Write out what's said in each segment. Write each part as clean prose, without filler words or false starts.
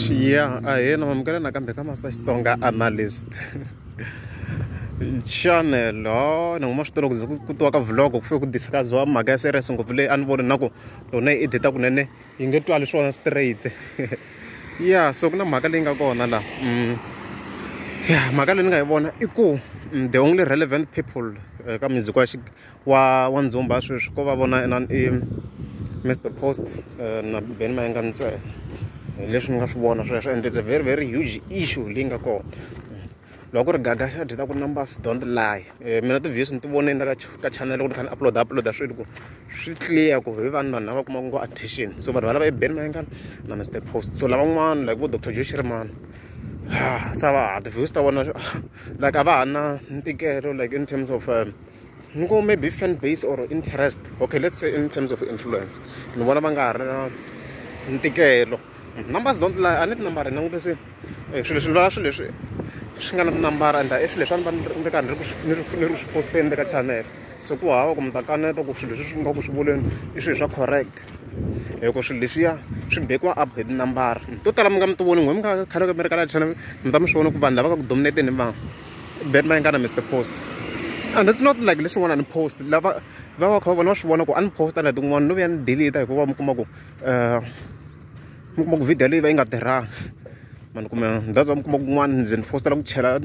Yeah, yena mamukela nakambe ka Master Xitsonga analyst channel. Ni nguma swi tolo ku tiwa ka vlog ku fike ku discussiwa mhaka ya serious ngopfu leyi a ni voni na ku lona yi edita kunene yi nge twali swona straight. Yeah, so ku na mhaka leyi nga kona la yeah, mhaka leyi ni nga yi vona i ku the only relevant people ka music wa ndzumba sweswi ko va vona i Mr Post na Mayengani ntsena. Leswi nga swi vona sweswo, and it's a very very huge issue leyi nga kona. Loko ri gaga xa dita ku numbers don't lie. Mina ti-views ni ti voneni ka channel loko ni kha ni uploada swilo ku swi clear ku hi vanhu lava kuma ngo attention. So vanhu valava Mayengani na Mr Post. So lavan'wana like vo Dr Joshirman sava the-views ta vona like a va ha na ntikelo like in terms of maybe fan base or interest. Okay, let's say in terms of influence ni vona va nga ha ri na ntikelo. Numbers don't lie. I need number and I'm swilo leswi swi nga na tinambara and i swilo leswi a ni ri karhi ni ri swi posteni eka channel. So ku hava ku mi ta kaneta ku swilo leswi swi nga ku swi voleni i swilo swa correct hikuva swilo leswiya swi bekiwa up hi tinambara to tala mi nga mi ti voni n'we mi nga khale ka mi ri ka la channel mi ta mi swi vona ku vanhu lava ka ku dominateni va Mayengani na Mr Post. And that's not like leswi n'wana ni post lava va va kha vona va swi vona ku a ni posta na tin'wana no vuya ni delete hikuva mi kuma ku video leyi va yi nga tirhangi mani kuma that's why mi kuma kun'wana ndzi ni fostela ku chela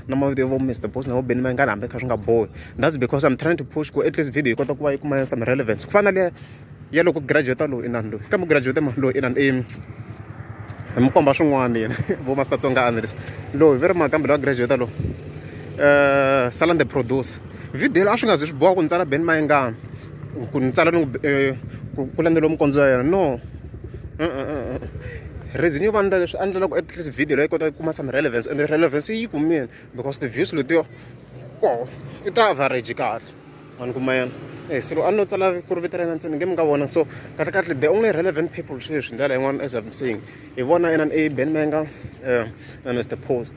na mavito vo Mr Post na vo Mayengani hambi kha swi nga bohi. That's because I'm trying to push ku at least video yi kota ku va yi kuma some relevance ku fana le ya loko graduate loyi inani loyi kambe graduate loyi inani mi komba swin'wana yena vo Master Xitsonga analyst loyi very makambe loyi graduate loyi Salan the producer video a swi nga zi swi boha ku ni tsala Mayengani ku ni tsala ku landzeliwa mukondzo ya yena no. Reason yo vandla leswi endla loko at least video leyi kota ku kuma some relevance, and the relevance yi kumeni because the views letiyo i ta average kahle mani kuma yena so a no tsala ku ri vito ra yena ntsena nge mi nga vona. So kahle the only relevant people sweswi ndlela yin'wana as I'm saying hi vona inani Mayengani na Mr Post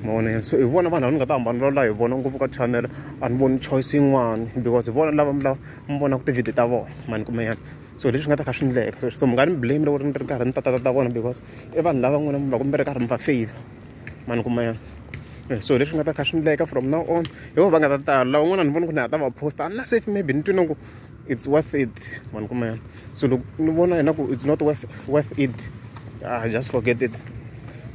mavona. So hi vona vanhu lava ni nga ta hambana la hi vona ngopfu ka channel a ni voni choice yin'wana because hi vona lava mi vona ku ti-video ta vona mani kuma yena. So leswi nga ta kha swi endleka so mi nga ni blame loko ni ri karhi ni ta vona because i vanhu lava n'wina mi va ku mi ri karhi mi va favor mani kuma yena. So leswi nga ta kha swi endleka from now on hi va nga ta tala lava n'wana ni vona ku ni ta va posta na safe maybe ni twina ku it's worth it mani kuma yena. So loko ni vona hina ku it's not worth it just forget it.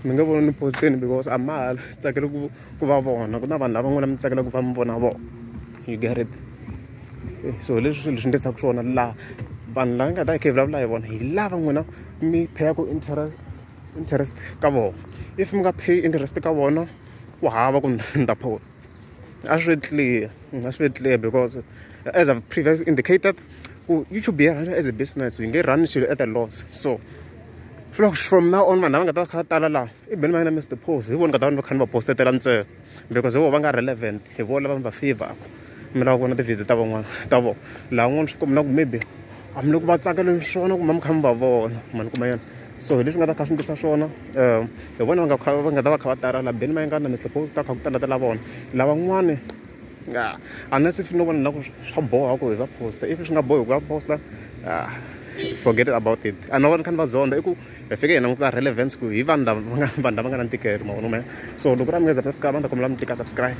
Mi nga vona ni posteni because a ma tsakela ku va vona ku na vanhu lava n'wina mi tsakela ku va mi vona vona, you get it. So leswi ndlisaka swona laha vanhu lava nga ta hi vulavula hi vona hi lava n'wina mi payaka interest ka vona. If mi nga pay interest ka vona ku hava ku ni ta post a swi clear because as I've previously indicated ku YouTube yi run as a business yi nge run xilo at a loss. So from now on vanhu lava nga ta kha tala laha Mayengani na Mr Post hi vona nga ta va kha ni va postetela ntsena because hi vona va nga relevant, hi vona lava mi va favor mi lava ku vona ti-video ta van'wana ta vona laha n'wana swi komba ku maybe a mi le ku va tsakela swona ku ma mi kha mi va vona mani kuma yena. So hi leswi nga ta kha swi endlisa swona hi vona va nga ta va kha va tala la Mayengani na Mr Post ta kha ku talatela vona lavan'wani unless if no vona na ku swa boha ku hi va posta. If swi nga bohi ku va posta forget about it. A no vona kha ni va zonda i ku hi fike hi languta relevance ku hi vanhu lava nga na ntikelo mavona. So loko ra mi nga za mi subscribe a ni ta kombela mi tika subscribe.